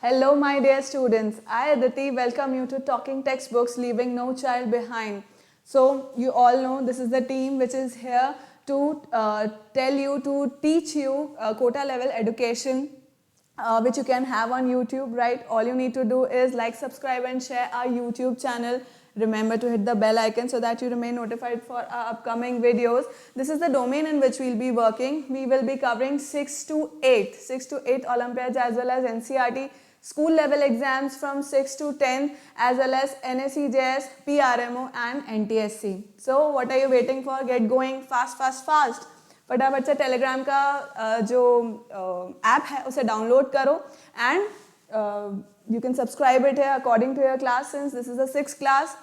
Hello, my dear students. I, Aditi, welcome you to Talking Textbooks, Leaving No Child Behind. So, you all know this is the team which is here to teach you quota level education, which you can have on YouTube, right? All you need to do is like, subscribe and share our YouTube channel. Remember to hit the bell icon so that you remain notified for our upcoming videos. This is the domain in which we'll be working. We will be covering 6 to 8 Olympiads as well as NCERT school level exams from 6 to 10 as well as NSEJS, PRMO and NTSC. So what are you waiting for? Get going fast. फटाफट से Telegram का जो app है उसे download करो and you can subscribe it है according to your class since this is the 6th class.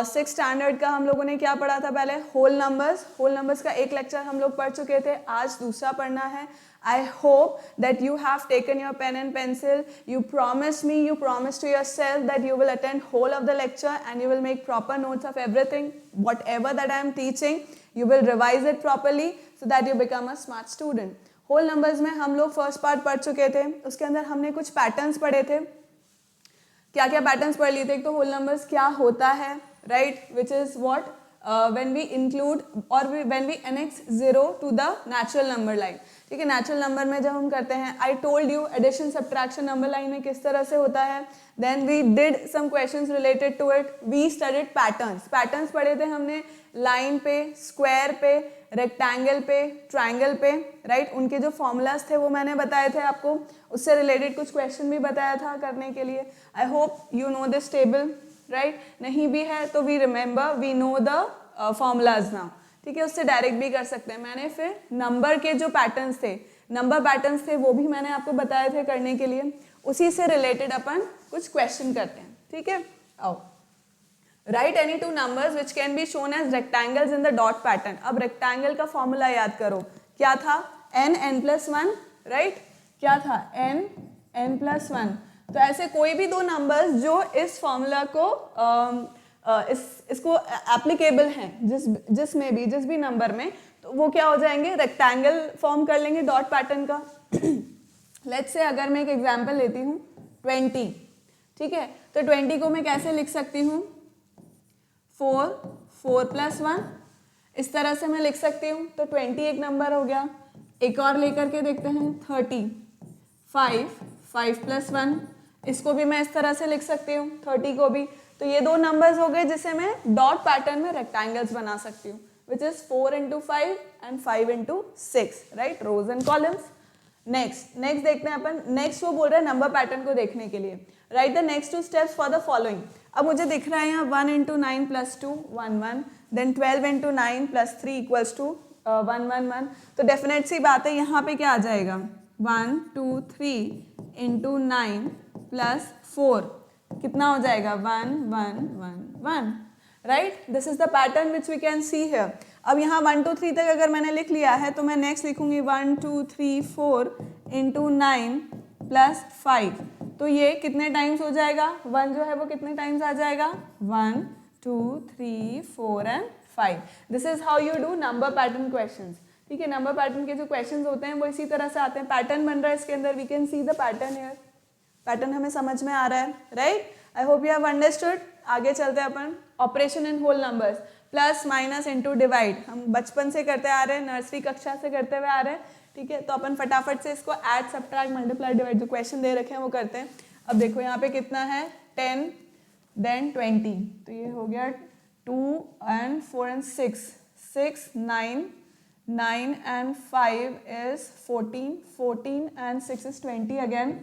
6th standard का हम लोगों ने क्या पढ़ा था पहले? होल नंबर्स का एक लेक्चर हम लोग पढ़ चुके थे, आज दूसरा पढ़ना है। I hope that you have taken your pen and pencil. You promised to yourself that you will attend whole of the lecture and you will make proper notes of everything. Whatever that I am teaching, you will revise it properly so that you become a smart student. Whole numbers में हम लोग first part पढ़ चुके थे, उसके अंदर हमने कुछ पैटर्न्स पढ़े थे। क्या क्या पैटर्न्स पढ़ लिए थे? तो होल नंबर्स क्या होता है, right, which is what when we include or when we annex 0 to the natural number line। ठीक है, नेचुरल नंबर में जब हम करते हैं, I told you addition subtraction number line में किस तरह से होता है। Then we did some questions related to it. We studied patterns पढ़े थे हमने लाइन पे, स्क्वायर पे, रेक्टेंगल पे, ट्रायंगल पे, राइट। उनके जो फॉर्मूलाज थे वो मैंने बताए थे आपको, उससे रिलेटेड कुछ क्वेश्चन भी बताया था करने के लिए। I hope you know this table, right. नहीं भी है तो we remember, we know the formulas now, ठीक है, उससे डायरेक्ट भी कर सकते हैं। मैंने फिर नंबर के जो पैटर्न्स थे वो भी मैंने आपको बताए थे करने के लिए, उसी से रिलेटेड अपन कुछ क्वेश्चन करते हैं, ठीक है। आओ, write any two numbers which can be shown as rectangles in the dot pattern. अब रेक्टेंगल का फॉर्मूला याद करो, क्या था? n+1, right. क्या था? n+1। तो ऐसे कोई भी दो नंबर्स जो इस फॉर्मूला को इसको एप्लीकेबल हैं, जिस भी नंबर में, तो वो क्या हो जाएंगे? रेक्टेंगल फॉर्म कर लेंगे डॉट पैटर्न का। लेट्स से अगर मैं एक एग्जांपल लेती हूँ 20, ठीक है, तो 20 को मैं कैसे लिख सकती हूँ? 4+1 इस तरह से मैं लिख सकती हूँ। तो 20 एक नंबर हो गया। एक और लेकर के देखते हैं 30, 5+1 इसको भी मैं इस तरह से लिख सकती हूँ, 30 को भी। तो ये दो नंबर्स हो गए जिसे मैं डॉट पैटर्न में रेक्टेंगल्स बना सकती हूँ, which is 4 into 5 and 5 into 6, right, rows and columns. Next देखते हैं अपन। नेक्स्ट वो बोल रहा है नंबर पैटर्न को देखने के लिए, right the next 2 steps for the following. अब मुझे दिख रहा है यहाँ 1 into 9 + 2 1 1, देन 12 into 9 + 3 = 1 1 1। तो डेफिनेट सी बात है, यहाँ पे क्या आ जाएगा? 1 2 3 into 9 + 4 कितना हो जाएगा? 1 1 1 1, right. This is the pattern which we can see here. अब यहाँ 1 2 3 तक अगर मैंने लिख लिया है तो मैं नेक्स्ट लिखूंगी 1 2 3 4 into 9 + 5। तो ये कितने टाइम्स हो जाएगा? 1 जो है वो कितने टाइम्स आ जाएगा? 1 2 3 4 and 5। This is how you do number pattern questions, ठीक है। नंबर पैटर्न के जो क्वेश्चंस होते हैं वो इसी तरह से आते हैं। पैटर्न बन रहा है इसके अंदर, we can see the pattern here. Pattern हमें समझ में आ रहा है, right. I hope you have understood. आगे चलते हैं अपन। Operation in whole numbers, plus minus into divide, हम बचपन से करते आ रहे हैं, नर्सरी कक्षा से करते हुए आ रहे हैं, ठीक है। तो अपन फटाफट से इसको ऐड, सब्ट्रैक्ट, मल्टीप्लाई, डिवाइड जो क्वेश्चन दे रखे हैं वो करते हैं। अब देखो यहाँ पे कितना है? 10 देन 20, तो ये हो गया 2 and 4 and 6 6 9 9 and 5 is 14 14 and 6 is 20 again,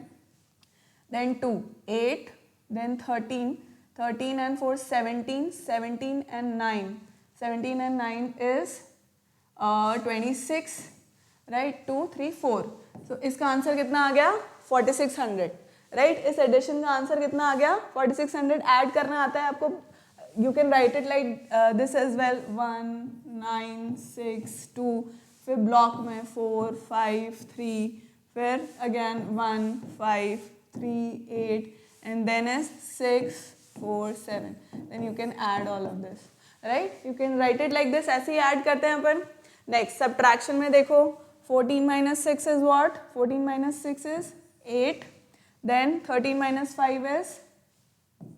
then 2 8, then 13 13 and 4 17 17 and 9 17 and 9 is 26, right, 2 3 4। so इसका आंसर कितना आ गया? 4600, राइट। इस एडिशन का आंसर कितना आ गया? 4600। ऐड करना आता है आपको, you can write it like this as well, 1 9 6 2, फिर ब्लॉक में 4 5 3, फिर again 1 5 3 8 and then is 6 4 7, then you can add all of this, right, you can write it like this। ऐसे ही ऐड करते हैं अपन। नेक्स्ट सब्ट्रैक्शन में देखो, 14 - 6 is what? 14 - 6 is 8, then 13 minus 5 is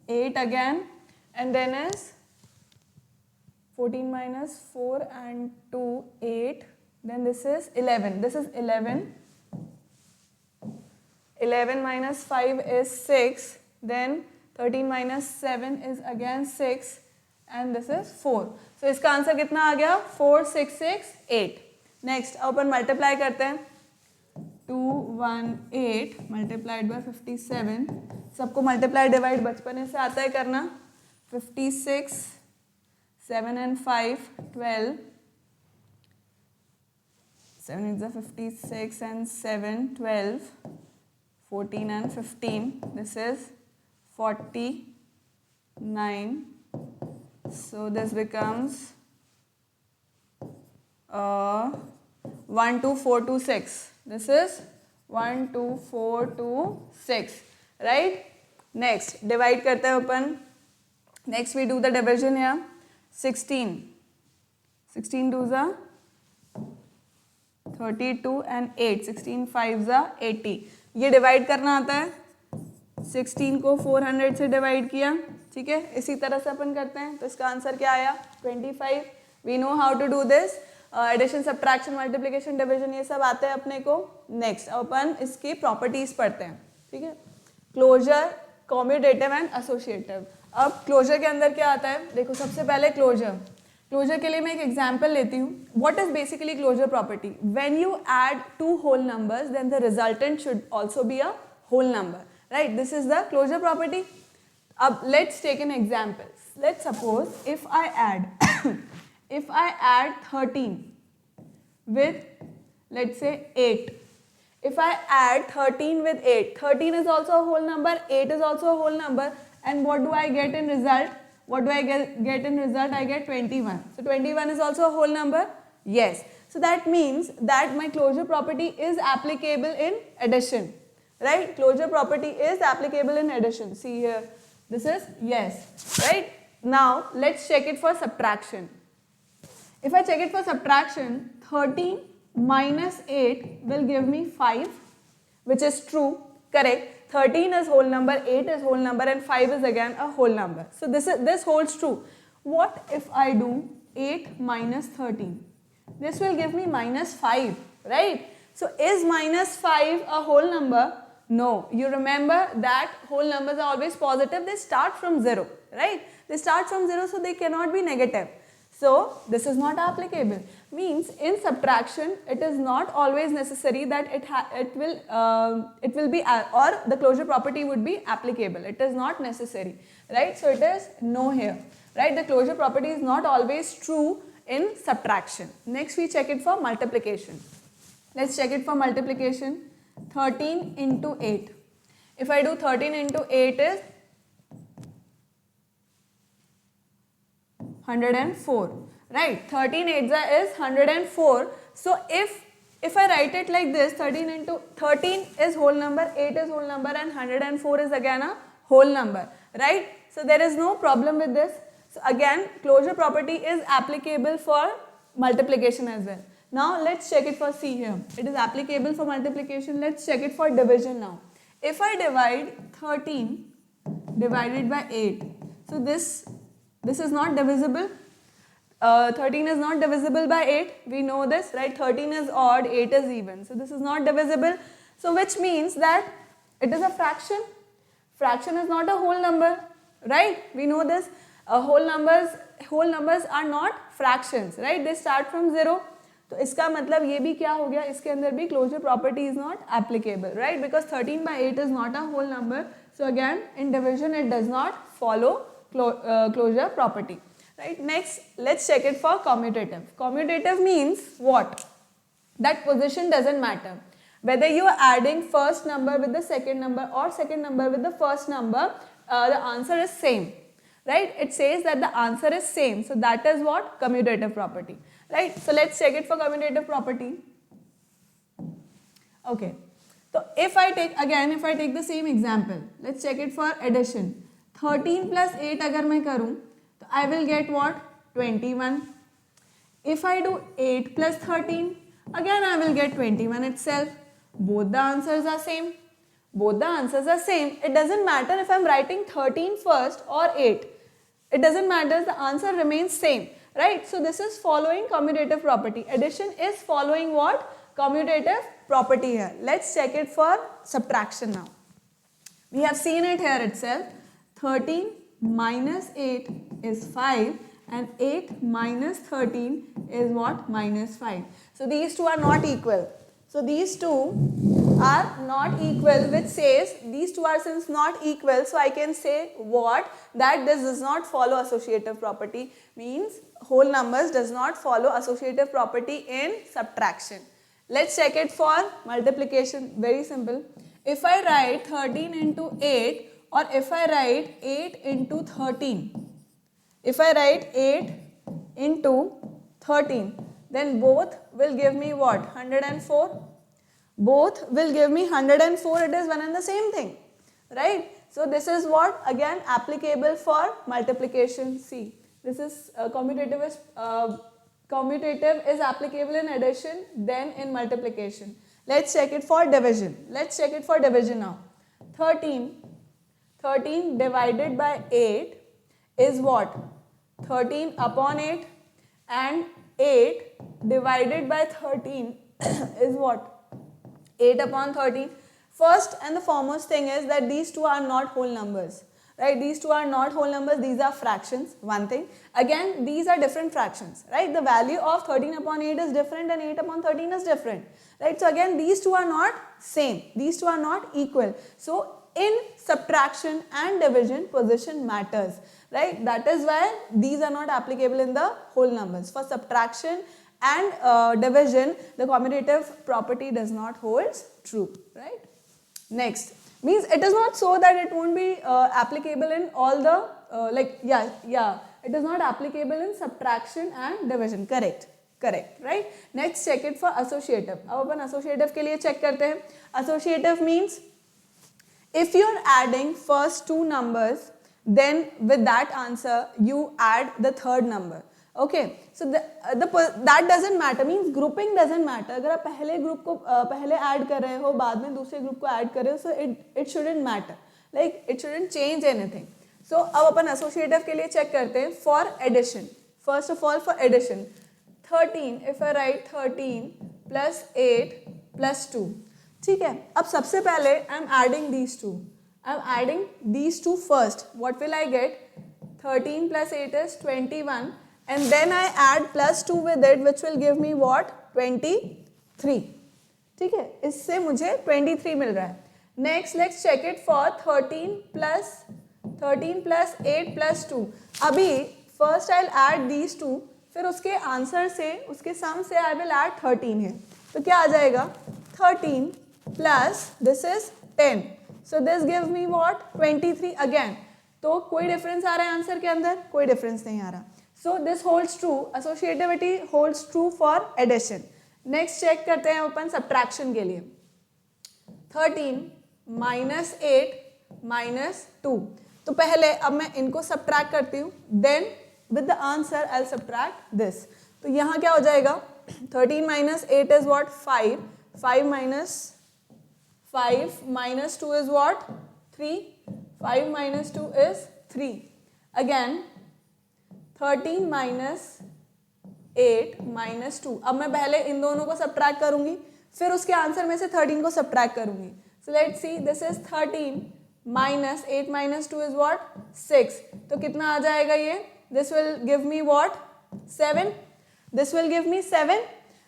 8 again, and then is 14 minus 4 and 2, 8, then this is 11. This is 11. 11 minus 5 is 6, then 13 minus 7 is again 6, and this is 4. So इसका answer कितना आ गया? 4, 6, 6, 8. Next अपन multiply करते हैं. 218 multiplied by 57. सबको multiply divide बचपन से आता है करना. 56, 7 and 5, 12. 7 is 56 and 7, 12. 14 and 15. This is 49. So this becomes 12426. This is 12426, right? Next divide करते हैं अपन. Next we do the division here. 16. 16 2s are 32 and 8. 16 5s are 80. ये डिवाइड करना आता है. 16 को 400 से डिवाइड किया, ठीक है. इसी तरह से अपन करते हैं. तो इसका आंसर क्या आया? 25. We know how to do this. Addition, subtraction, multiplication, division ये सब आते हैं अपने को. नेक्स्ट अपन इसकी प्रॉपर्टीज पढ़ते हैं, ठीक है. Closure, commutative and associative. अब क्लोजर के अंदर क्या आता है? देखो सबसे पहले क्लोजर. क्लोजर के लिए मैं एक एग्जाम्पल लेती हूँ. What is basically closure property? When you add two whole numbers then the resultant should also be a whole number, right? This is the closure property. Let's take an example. Let's suppose if I add if I add 13 with, let's say, 8. If I add 13 with 8, 13 is also a whole number, 8 is also a whole number, and what do I get in result? What do I get in result? I get 21. So 21 is also a whole number? Yes. So that means that my closure property is applicable in addition. Right? Closure property is applicable in addition. See here. This is yes. Right? Now, let's check it for subtraction. If I check it for subtraction, 13 minus 8 will give me 5, which is true. Correct? 13 is whole number, 8 is whole number, and 5 is again a whole number. So this holds true. What if I do 8 minus 13? This will give me minus 5. Right? So is minus 5 a whole number? No. You remember that whole numbers are always positive. They start from 0, right? They start from 0, so they cannot be negative. So this is not applicable. Means in subtraction, it is not always necessary that it will be or the closure property would be applicable. It is not necessary, right? So it is no here, right? The closure property is not always true in subtraction. Next we check it for multiplication. Let's check it for multiplication. 13 into 8. If I do 13 into 8 is 104, right? 13 8s is 104. So if I write it like this, 13 is whole number, 8 is whole number, and 104 is again a whole number, right? So there is no problem with this. So again, closure property is applicable for multiplication as well. Now let's check it for C here. It is applicable for multiplication. Let's check it for division now. If I divide 13 divided by 8, so this is not divisible. 13 is not divisible by 8. We know this, right? 13 is odd, 8 is even. So this is not divisible. So which means that it is a fraction. Fraction is not a whole number, right? We know this. Whole numbers are not fractions, right? They start from 0. तो इसका मतलब ये भी क्या हो गया? इसके अंदर भी closure property is not applicable, right? Because 13 by 8 is not a whole number. So again, in division it does not follow closure property, right? Next, let's check it for commutative. Commutative means what? That position doesn't matter. Whether you are adding first number with the second number or second number with the first number, the answer is same, right? It says that the answer is same. So that is what? Commutative property, right? So let's check it for commutative property. Okay. So if I take the same example, let's check it for addition. 13 plus 8 अगर मैं करूँ, तो I will get what? 21. If I do 8 plus 13, again I will get 21 itself. Both the answers are same. both the answers are same. It doesn't matter if I'm writing 13 first or 8. It doesn't matter, the answer remains same, right? So this is following commutative property. Addition is following what? Commutative property here. Let's check it for subtraction now. We have seen it here itself. 13 minus 8 is 5 and 8 minus 13 is what? Minus 5. So these two are not equal. So these two are not equal, which says these two are since not equal, so I can say what? That this does not follow associative property, means whole numbers does not follow associative property in subtraction. Let's check it for multiplication. Very simple. If I write 13 into 8 or if I write 8 into 13, if I write 8 into 13, then both will give me what? 104. Both will give me 104. It is one and the same thing, right? So this is what? Again applicable for multiplication. See, this is commutative is applicable in addition, then in multiplication. Let's check it for division. Let's check it for division now. 13 divided by 8 is what? 13 upon 8, and 8 divided by 13 is what? 8 upon 13. First and the foremost thing is that these two are not whole numbers, right? These two are not whole numbers, these are fractions, one thing. Again, these are different fractions, right? The value of 13 upon 8 is different and 8 upon 13 is different, right? So again, these two are not same, these two are not equal. So in subtraction and division, position matters, right? That is why these are not applicable in the whole numbers. For subtraction and division, the commutative property does not hold true, right? Next, means it is not so that it won't be applicable in all the it is not applicable in subtraction and division. Correct, right? Next, check it for associative. अब अपन associative के लिए check करते हैं. Associative means if you are adding first two numbers, then with that answer you add the third number. Okay, so that doesn't matter, means grouping doesn't matter. अगर आप पहले group को पहले ऐड कर रहे हो, बाद में दूसरे ग्रुप को ऐड कर रहे हो, so it shouldn't matter, like it shouldn't change anything. So अब अपन associative के लिए check करते हैं for addition. First of all, for addition, 13, if I write 13 plus 8 plus 2, ठीक है. अब सबसे पहले I'm adding these two. I'm adding these two first. What will I get? 13 plus 8 is 21. And then I add plus 2 with it, which will give me what? 23. ठीक है, इससे मुझे 23 मिल रहा है. Next, let's check it for 13 plus 8 plus 2. अभी first I'll add these two, फिर उसके answer से, उसके सम से I will add 13 है. तो क्या आ जाएगा? 13 plus this is 10. So this gives me what? 23 again. तो कोई डिफरेंस आ रहा है आंसर के अंदर? कोई डिफरेंस नहीं आ रहा. So this holds true. Associativity holds true for addition. Next check करते हैं अपन subtraction के लिए. 13 minus 8 minus 2. तो पहले अब मैं इनको subtract करती हूँ. Then with the answer I'll subtract this. तो यहाँ क्या हो जाएगा? 13 minus 8 is what? 5. 5 minus 2 is what? 3. 5 minus 2 is 3. Again 13 minus 8 minus 2. अब मैं पहले इन दोनों को subtract करूंगी, फिर उसके आंसर में से 13 को subtract करूंगी. So let's see, this is 13 minus 8 minus 2 is what? 6. तो कितना आ जाएगा ये? This will give me what? 7. This will give me 7,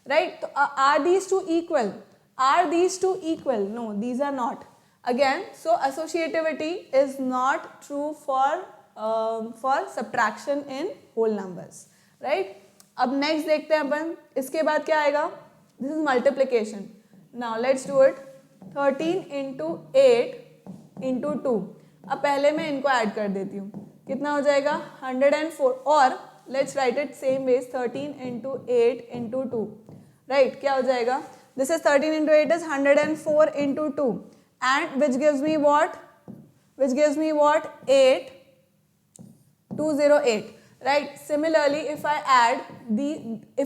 right? तो are these two equal? Are these two equal? No, these are not. Again, so associativity is not true for subtraction in whole numbers, right? अब next देखते हैं अपन, इसके बाद क्या आएगा? This is multiplication. Now let's do it. 13 into 8 into 2. अब पहले मैं इनको ऐड कर देती हूँ. कितना हो जाएगा? 104. और let's write it same ways. 13 into 8 into 2. Right? क्या हो जाएगा? This is 13 into 8 is 104 into 2. And which gives me what? Which gives me what? 8. 208, right? Similarly, if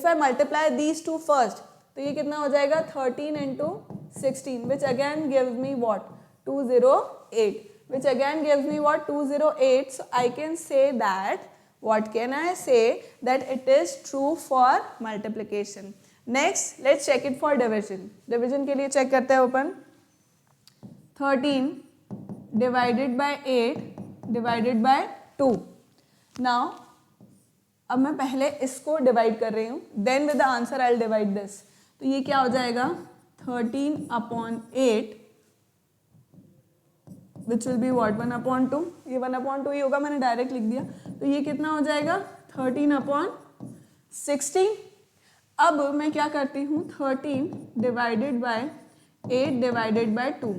I multiply these two first, तो ये कितना हो जाएगा? 13 into 16, which again gives me what? 208, which again gives me what? 208. So I can say that, what can I say? That it is true for multiplication. Next, let's check it for division. Division के लिए check करते हैं अपन. 13 divided by 8 divided by 2. Now, अब मैं पहले इसको divide कर रही हूँ, then with the answer I will divide this. तो ये क्या हो जाएगा? 13/8 विच विल बी वॉट? 1/2. ये 1/2 ही होगा, मैंने डायरेक्ट लिख दिया. तो ये कितना हो जाएगा? 13/16. अब मैं क्या करती हूँ? 13 डिवाइडेड बाय 8 डिवाइडेड बाय 2.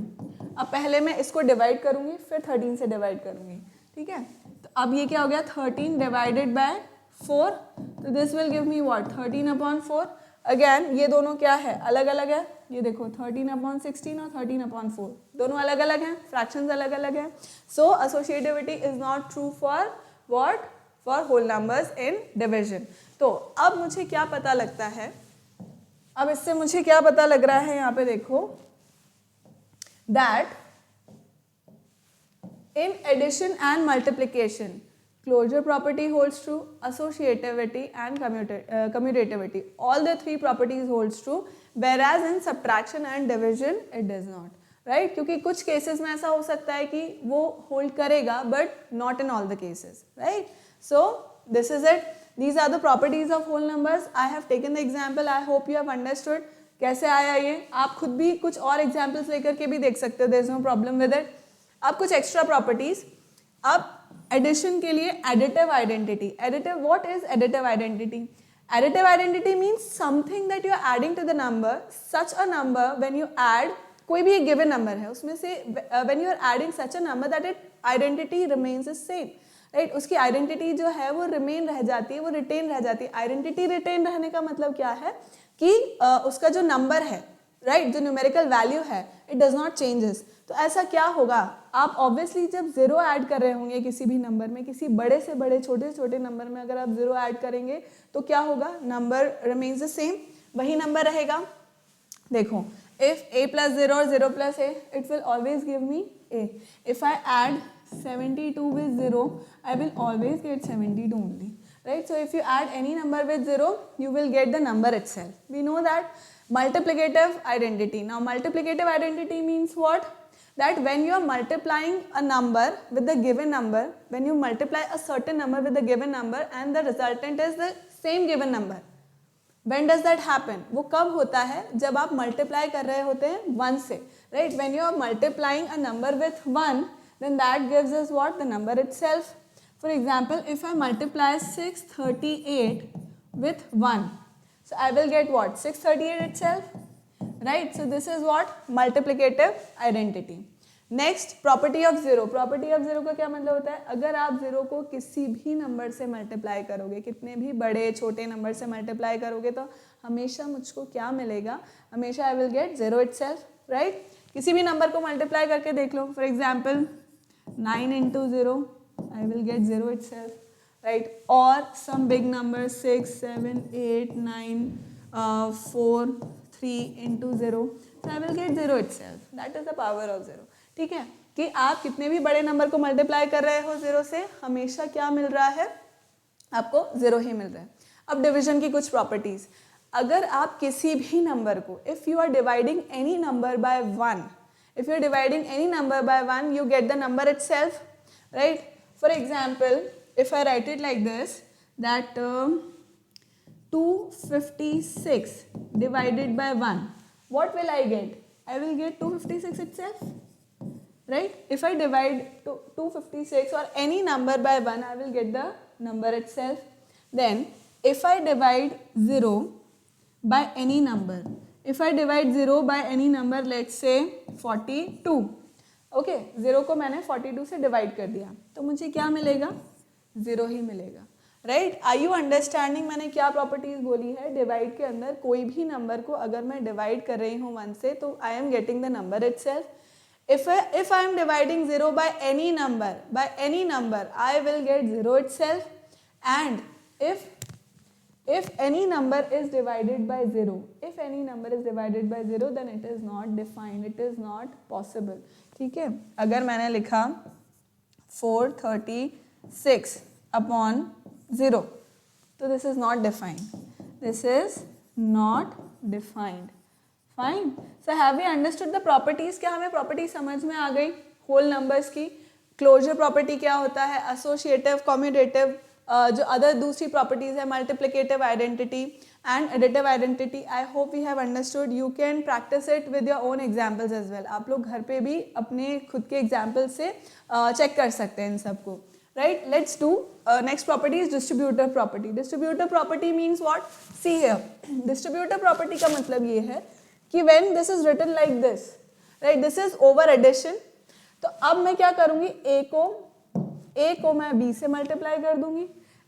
अब पहले मैं इसको डिवाइड करूँगी, फिर 13 से डिवाइड करूँगी. ठीक है, तो अब ये क्या हो गया? 13 डिवाइडेड बाय 4. तो this will give me what? 13/4. Again ये दोनों क्या है? अलग अलग है. ये देखो 13/16 और 13/4 दोनों अलग अलग हैं, फ्रैक्शंस अलग अलग हैं. So associativity is not true for what? For whole numbers in division. तो अब मुझे क्या पता लगता है? अब इससे मुझे क्या पता लग रहा है? यहाँ पे देखो, that in addition and multiplication closure property holds true, associativity and commutativity, all the three properties holds true, whereas in subtraction and division it does not. right? क्योंकि कुछ cases में ऐसा हो सकता है कि वो hold करेगा but not in all the cases. right? So this is it. These are the properties of whole numbers. I have taken the example. I hope you have understood. कैसे आया ये? आप खुद भी कुछ और examples लेकर के भी देख सकते हो. there is no problem with it. अब कुछ extra properties. अब एडिशन के लिए additive identity. Additive, what is additive identity? Additive identity means something that you are adding to the number, such a number when you add, कोई भी एक given number है उसमें से when you are adding such a number that it identity remains the same. Right, उसकी identity जो है वो रिमेन रह जाती है, वो रिटेन रह जाती है. आइडेंटिटी रिटेन रहने का मतलब क्या है? कि उसका जो नंबर है, राइट, जो न्यूमेरिकल वैल्यू है, इट डज नॉट चेंजेस. तो ऐसा क्या होगा? आप ऑब्वियसली जब जीरो ऐड कर रहे होंगे किसी भी नंबर में, किसी बड़े से बड़े छोटे से छोटे नंबर में अगर आप जीरो ऐड करेंगे तो क्या होगा? नंबर रिमेन्स द सेम, वही नंबर रहेगा. देखो, if a plus 0 or 0 plus a, it will always give me a. If I add 72 with 0, I will always get 72 only. Right? So if you add any number with 0, you will get the number itself. We know that. Multiplicative identity. Now multiplicative identity means what? That when you are multiplying a number with the given number, when you multiply a certain number with the given number and the resultant is the same given number, when does that happen? वो कब होता है? जब आप multiply कर रहे होते हैं 1 से, right? When you are multiplying a number with 1, then that gives us what? The number itself. For example, if I multiply 638 with 1, so I will get what? 638 itself. Right? So this is what? Multiplicative identity. Next, property of zero. Property of zero का क्या मतलब होता है? अगर आप zero को किसी भी नंबर से मल्टीप्लाई करोगे, कितने भी बड़े छोटे नंबर से मल्टीप्लाई करोगे, तो हमेशा मुझको क्या मिलेगा? हमेशा I will get zero itself. Right? किसी भी नंबर को मल्टीप्लाई करके देख लो. For example, 9 into 0, I will get 0 itself. Right? Or some big number 6, 7, 8, 9, 4, 3 into 0, so I will get 0 itself. That is the power of 0. ठीक है, कि आप कितने भी बड़े नंबर को मल्टीप्लाई कर रहे हो 0 से, हमेशा क्या मिल रहा है? आपको 0 ही मिल रहा है. अब डिवीजन की कुछ प्रॉपर्टीज. अगर आप किसी भी नंबर को, if you are dividing any number by 1, if you are dividing any number by 1, you get the number itself. Right? For example, if I write it like this, that 256 divided by 1, what will I get? I will get 256 itself. Right? If I divide 256 or any number by 1, I will get the number itself. Then, if I divide 0 by any number, if I divide 0 by any number, let's say 42, okay, 0 को मैंने 42 से divide कर दिया, तो मुझे क्या मिलेगा? 0 ही मिलेगा. राइट? आर यू अंडरस्टैंडिंग मैंने क्या प्रॉपर्टीज बोली है? डिवाइड के अंदर कोई भी नंबर को अगर मैं डिवाइड कर रही हूँ 1 से, तो I am getting the number itself. If I am dividing 0 by any number, I will get 0 itself. And if if any number is divided by 0, if any number is divided by 0 then it is not defined, it is not possible. ठीक है, अगर मैंने लिखा 436 upon 0 तो this is not defined, this is not defined. Fine. So have we understood the properties? क्या हमें property समझ में आ गई whole numbers की? Closure property क्या होता है, associative, commutative, जो अदर दूसरी प्रॉपर्टीज है, multiplicative identity and additive identity. I hope we have understood. You can practise it with your own examples as well. आप लोग घर पे भी अपने खुद के एग्जाम्पल से चेक कर सकते हैं इन सबको. Right, let's do next property is distributive property. Distributive property means what? See here, distributive property का मतलब ये है कि when this is written like this, right, this is over addition. तो अब मैं क्या करूंगी, ए को मैं बी से मल्टीप्लाई कर दूंगी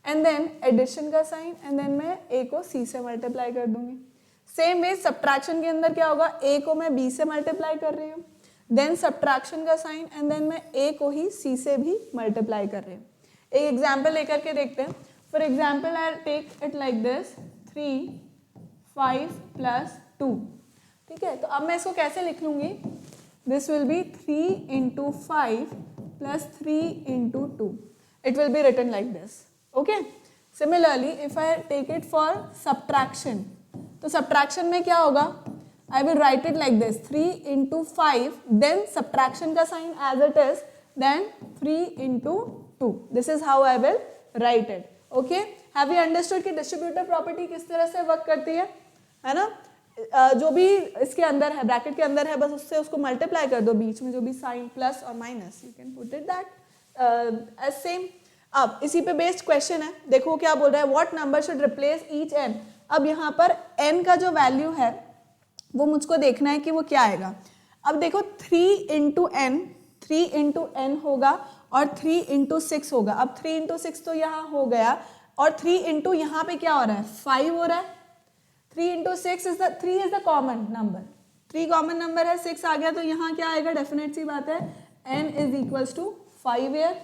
एंड देन एडिशन का साइन एंड देन मैं ए को सी से मल्टीप्लाई कर दूंगी. सेम वे सब्ट्रैक्शन के अंदर क्या होगा, ए को मैं बी से मल्टीप्लाई कर रही हूँ, देन सब्ट्रैक्शन का साइन एंड देन मैं ए को ही सी से भी मल्टीप्लाई कर रही हूँ. एक एग्जाम्पल लेकर के देखते हैं. For example I take it like this 3 5 plus 2. ठीक है, तो अब मैं इसको कैसे लिख लूंगी, this will be 3 into 5 plus 3 into 2. It will be written like this. Okay. Similarly, if I take it for subtraction, तो subtraction में क्या होगा, I will write it like this 3 into 5, then subtraction का sign as it is, then 3 into 2. This is how I will write it. Okay. Have you understood कि distributive property किस तरह से work करती है ना? जो भी इसके अंदर है, ब्रैकेट के अंदर है, बस उससे उसको मल्टीप्लाई कर दो, बीच में जो भी साइन प्लस और माइनस, you can put it that as same. अब इसी पे बेस्ड क्वेश्चन है, देखो क्या बोल रहा है, what number should replace each n. अब यहाँ पर एन का जो वैल्यू है वो मुझको देखना है कि वो क्या आएगा. अब देखो 3 इंटू एन होगा और 3 इंटू 6 होगा. अब 3 इंटू 6 तो यहाँ हो गया और 3 इंटू यहाँ पे क्या हो रहा है, 5 हो रहा है. 3 into 6 is the 3 is the common number. 3 common number है, 6 आ गया तो यहाँ क्या आएगा, डेफिनेट सी बात है n is equals to 5 here.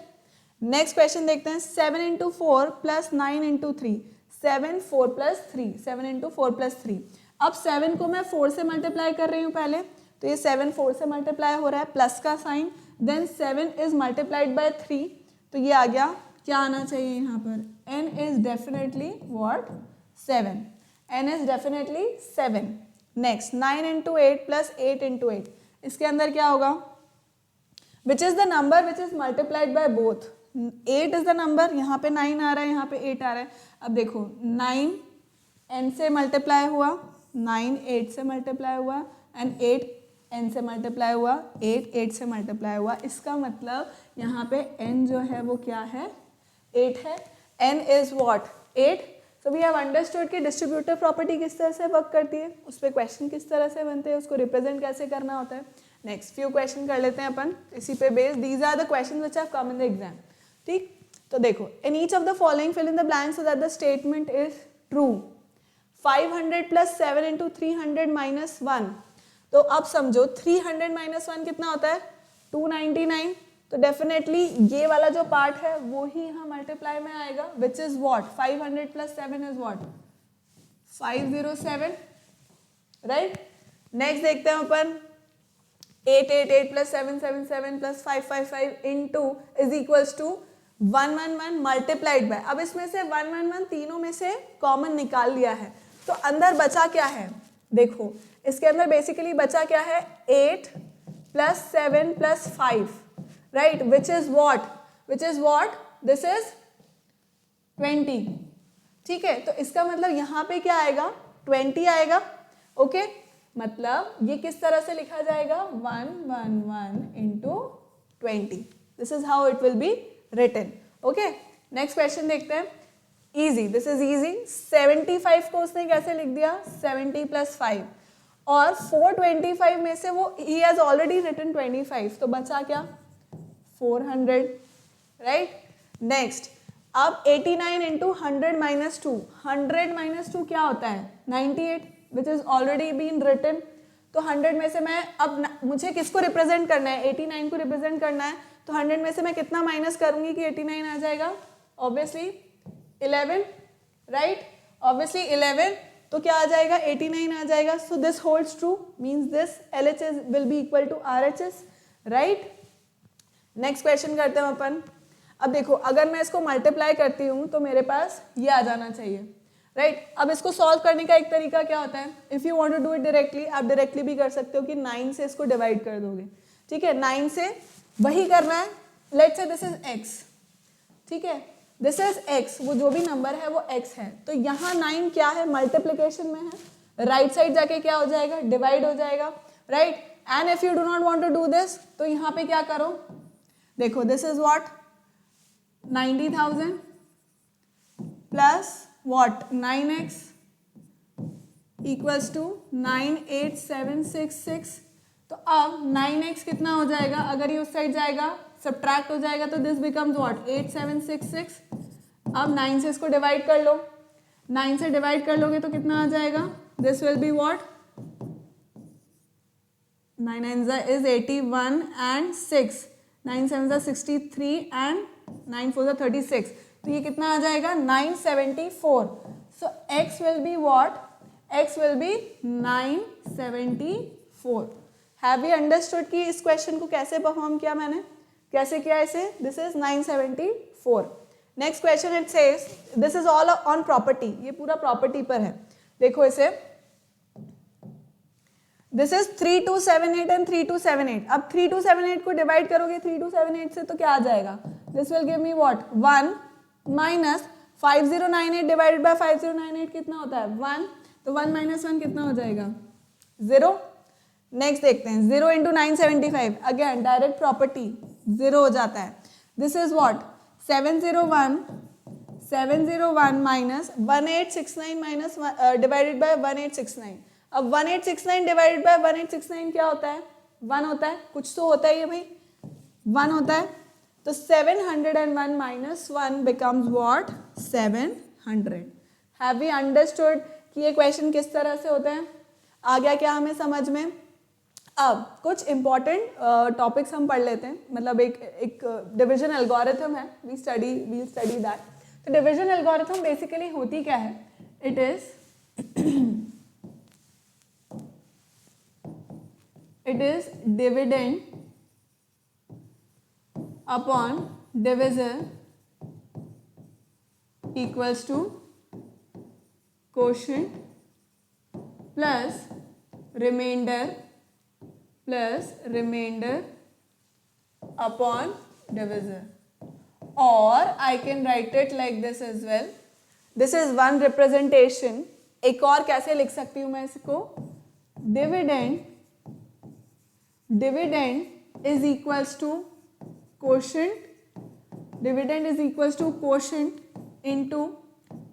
Next question देखते हैं. 7 into 4 plus 9 into 3. 7 4 plus 3. 7 into 4 plus 3. अब 7 को मैं 4 से मल्टीप्लाई कर रही हूँ पहले, तो ये 7 4 से मल्टीप्लाई हो रहा है, प्लस का sign, then 7 is multiplied by 3, तो ये आ गया, क्या आना चाहिए यहाँ पर, n is definitely what, 7. n is definitely 7. Next 9 into 8 plus 8 into 8. इसके अंदर क्या होगा, which is the number which is multiplied by both. 8 is the number, यहाँ पे 9 आ रहा है, यहाँ पे 8 आ रहा है. अब देखो 9 n से मल्टीप्लाई हुआ, 9 8 से मल्टीप्लाई हुआ एंड 8 n से मल्टीप्लाई हुआ, 8 8 से मल्टीप्लाई हुआ. इसका मतलब यहाँ पे n जो है वो क्या है, 8 है. n is what, 8. So we have understood कि डिस्ट्रीब्यूटिव प्रॉपर्टी किस तरह से वर्क करती है, उस पर क्वेश्चन किस तरह से बनते हैं, उसको रिप्रेजेंट कैसे करना होता है. नेक्स्ट फ्यू क्वेश्चन कर लेते हैं अपन इसी पे base. These are the question which have come in the exam. ठीक, तो देखो, in each of the following fill in the blank so that the statement is true. 500 plus 7 into 300 minus 1. तो अब समझो 300 माइनस 1 कितना होता है, 299. तो डेफिनेटली ये वाला जो पार्ट है वो ही यहाँ मल्टीप्लाई में आएगा, which is what, 500 plus 7 is what, 507. Right, next देखते हैं अपन 888 plus 777 plus 555 into is equals to 111 multiplied by. अब इसमें से 111 तीनों में से कॉमन निकाल लिया है, तो अंदर बचा क्या है, देखो इसके अंदर बेसिकली बचा क्या है, 8 plus 7 plus 5. Right, which is what, this is 20. ठीक है, तो इसका मतलब यहाँ पे क्या आएगा, 20 आएगा. ओके, मतलब ये किस तरह से लिखा जाएगा, 111 into 20. This is how it will be written. Okay, next question देखते हैं. Easy, this is easy. 75 को उसने कैसे लिख दिया, 70 plus 5. और 425 में से वो he has already written 25, तो बचा क्या, 400. राइट, नेक्स्ट अब 89 इंटू 100 माइनस 2. 100 माइनस 2 क्या होता है, 98, which is already been written. तो 100 में से मैं अब मुझे किसको रिप्रेजेंट करना है, 89 को रिप्रेजेंट करना है. तो 100 में से मैं कितना माइनस करूंगी कि 89 आ जाएगा, ऑब्वियसली 11. राइट, ऑब्वियसली 11, तो क्या आ जाएगा 89 आ जाएगा. So this holds true, means this LHS will be equal to RHS, right. Next question करते हैं अपन. अब देखो अगर मैं इसको मल्टीप्लाई करती हूँ तो मेरे पास ये आ जाना चाहिए, राइट. अब इसको सॉल्व करने का एक तरीका क्या होता है, if you want to do it directly, आप डायरेक्टली भी कर सकते हो कि 9 से इसको डिवाइड कर दोगे. ठीक है, 9 से वही करना है. Let's say this is x, ठीक है, दिस इज x, वो जो भी नंबर है वो x है. तो यहाँ 9 क्या है, मल्टीप्लीकेशन में है, राइट साइड जाके क्या हो जाएगा, डिवाइड हो जाएगा, right. And if you do not want to do this, तो यहाँ पे क्या करो, देखो this is what 90,000 plus what 9x equals to 98766. तो अब 9x कितना हो जाएगा, अगर ये उस साइड जाएगा सब्ट्रैक्ट हो जाएगा, तो दिस बिकम्स व्हाट 8766. अब 9 से इसको डिवाइड कर लो, 9 से डिवाइड कर लोगे तो कितना आ जाएगा, this will be what 9 9 is 81 and 6, 9 7 is 63 and 9 4 is 36. तो ये कितना आ जाएगा 974. सो x will be what, x will be 974. Have you understood कि इस क्वेश्चन को कैसे परफॉर्म किया मैंने, कैसे किया इसे, this is 974. Next question it says, this is all on property, ये पूरा प्रॉपर्टी पर है. देखो इसे, दिस इज 3278 एंड 3278. अब 3278 को डिवाइड करोगे 3278 से तो क्या आ जाएगा, this will give me what 1 minus 5098 divided by 5098 कितना होता है 1. तो 1 माइनस 1 कितना हो जाएगा 0. नेक्स्ट देखते हैं 0 इंटू 975, अगेन डायरेक्ट प्रॉपर्टी 0 हो जाता है. This is what 701 minus 1869 minus divided by 1869. अब 1869 डिवाइडेड बाय 1869 क्या होता है 1 होता है, कुछ तो होता है ये भाई 1 होता है. तो 701 minus 1 becomes what 700. Have we understood कि ये क्वेश्चन किस तरह से होता है, आ गया क्या हमें समझ में. अब कुछ इंपॉर्टेंट टॉपिक्स हम पढ़ लेते हैं, मतलब एक डिवीजन एल्गोरिथम है, वी स्टडी दैट. तो डिवीजन एल्गोरिथम बेसिकली होती क्या है, it is dividend upon divisor equals to quotient plus remainder upon divisor, or I can write it like this as well. This is one representation. एक और कैसे लिख सकती हूँ मैं इसको, dividend is equals to quotient into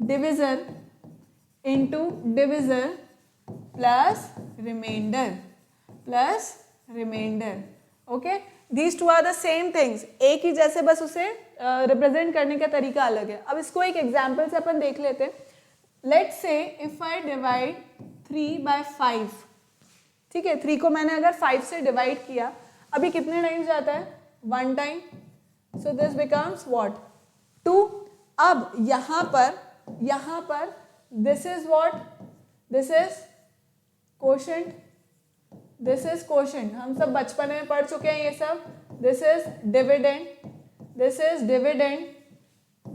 divisor plus remainder. Okay, these two are the same things, एक ही जैसे, बस उसे रिप्रेजेंट करने का तरीका अलग है. अब इसको एक एग्जांपल से अपन देख लेते हैं. Let's say if I divide 3 by 5, ठीक है, 3 को मैंने अगर 5 से डिवाइड किया, अभी कितने टाइम्स जाता है 1 time. So this becomes what 2. अब यहाँ पर this is what, this is quotient, हम सब बचपन में पढ़ चुके हैं ये सब. this is dividend,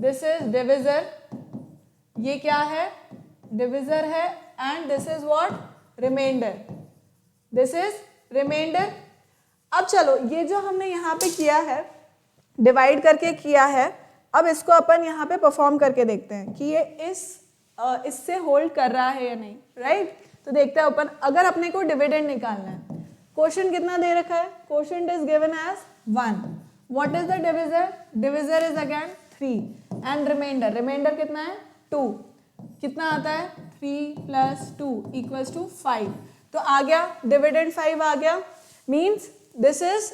this is divisor, ये क्या है divisor है, and this is what remainder. अब चलो ये जो हमने यहाँ पे किया है, डिवाइड करके किया है, अब इसको अपन यहाँ पे परफॉर्म करके देखते हैं कि ये इससे होल्ड कर रहा है या नहीं, राइट. तो देखते हैं अपन, अगर अपने को डिविडेंड निकालना है, क्वोशिएंट कितना दे रखा है, quotient is given as 1. What is the divisor is again 3 and reminder कितना है 2. कितना आता है 3 + 2 = 5. तो आ गया डिविडेंड 5 आ गया. Means this is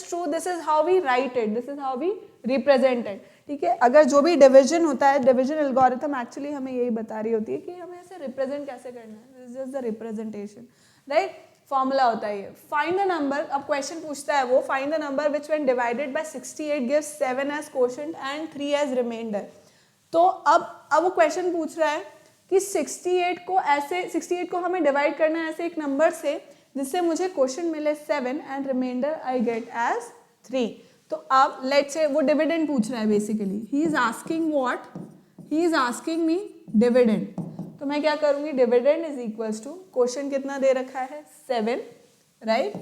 true, this is how we write it, this is how we represent it. ठीक है, अगर जो भी डिवीजन होता है, डिवीजन एल्गोरिथम एक्चुअली हमें यही बता रही होती है कि हमें ऐसे रिप्रेजेंट कैसे करना है. This is just the representation, right. Formula होता है ये. फाइंड द नंबर, अब क्वेश्चन पूछता है वो, find the number which when divided by 68 gives 7 as quotient and 3 as reminder. तो अब वो क्वेश्चन पूछ रहा है कि 68 को हमें डिवाइड करना है ऐसे एक नंबर से जिससे मुझे क्वेश्चन मिले 7 and reminder I get as 3। तो अब लेट्स से वो डिविडेंड पूछ रहा है basically, he is asking what, he is asking me dividend. तो मैं क्या करूंगी, dividend is equals to, question कितना दे रखा है 7, राइट,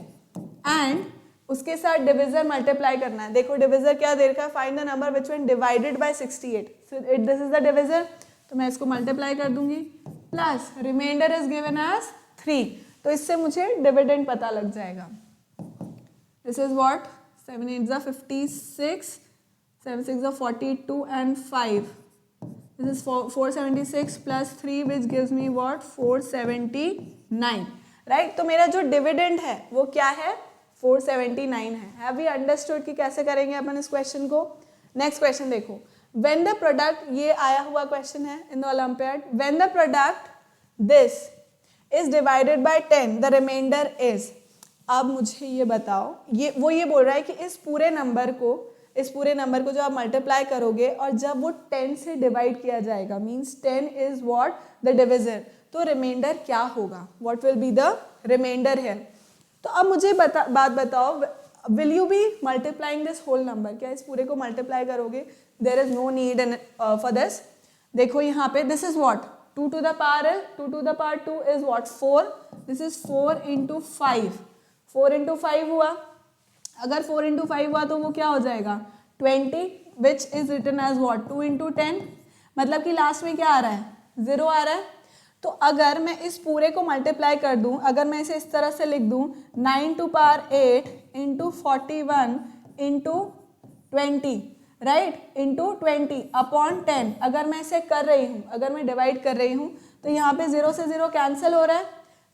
एंड उसके साथ डिविजर मल्टीप्लाई करना है। देखो डिविजर क्या दे रखा है, find the number which when divided by 68, so this is the divisor, तो मैं इसको मल्टीप्लाई कर दूंगी, plus reminder is given as 3, तो इससे मुझे डिविडेंड पता लग जाएगा। दिस इज व्हाट, 7 8 जा 56, 7 6 जा 42 and 5, this is 476 plus 3 which gives me what, 479, right? तो मेरा जो डिविडेंड है वो क्या है, 479 है। हैव वी अंडरस्टूड कि कैसे करेंगे अपन इस क्वेश्चन को। नेक्स्ट क्वेश्चन देखो, व्हेन द प्रोडक्ट, ये आया हुआ क्वेश्चन है in the Olympiad, when the product this is divided by 10 the reminder is. अब मुझे ये बताओ, ये बोल रहा है कि इस पूरे नंबर को जब आप मल्टीप्लाई करोगे और जब वो 10 से डिवाइड किया जाएगा, means 10 is what the divisor, तो रिमाइंडर क्या होगा, what will be the reminder है। तो अब मुझे बात बताओ, will you be multiplying this whole number, क्या इस पूरे को मल्टीप्लाई करोगे, there is no need for this. देखो यहाँ पे this is what, 2 to the power 2 is what, 4, this is 4 into 5, 4 into 5 हुआ, अगर 4 into 5 हुआ तो वो क्या हो जाएगा 20, which is written as what, 2 into 10, मतलब कि लास्ट में क्या आ रहा है 0 आ रहा है। तो अगर मैं इस पूरे को मल्टीप्लाई कर दूं, अगर मैं इसे इस तरह से लिख दूं 9 to power 8 into 41 into 20, right, into 20 upon 10, अगर मैं इसे कर रही हूँ, अगर मैं डिवाइड कर रही हूँ तो यहाँ पे 0 से 0 कैंसिल हो रहा है,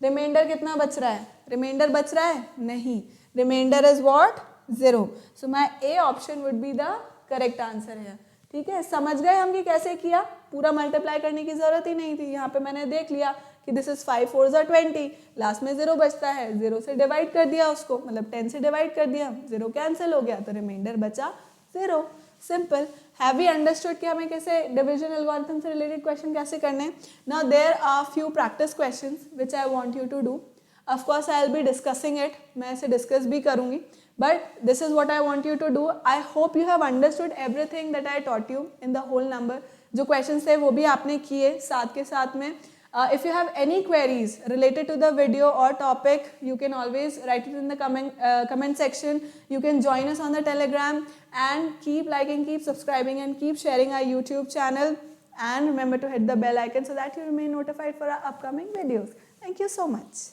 रिमाइंडर कितना बच रहा है, रिमाइंडर बच रहा है नहीं, reminder is what 0, so my a option would be the correct answer है। ठीक है, समझ गए हम कि कैसे किया, पूरा मल्टीप्लाई करने की जरूरत ही नहीं थी, यहाँ पे मैंने देख लिया कि दिस इज 5 4 जा 20, लास्ट में 0 बचता है, 0 से डिवाइड कर दिया उसको, मतलब 10 से डिवाइड कर दिया, 0 कैंसिल हो गया तो रिमाइंडर बचा 0, सिंपल। हैव वी अंडरस्टूड कि हमें कैसे डिवीजन एल्गोरिथम से रिलेटेड क्वेश्चन कैसे करने। Now there are few practice questions which I want you to do, of course I will be discussing it, मैं इसे डिस्कस भी करूंगी, but this is what I want you to do. I hope you have understood everything that I taught you in the whole number, जो questions थे वो भी आपने किए साथ के साथ में। If you have any queries related to the video or topic, you can always write it in the comment section. You can join us on the Telegram and keep liking, keep subscribing and keep sharing our YouTube channel, and remember to hit the bell icon so that you remain notified for our upcoming videos. Thank you so much.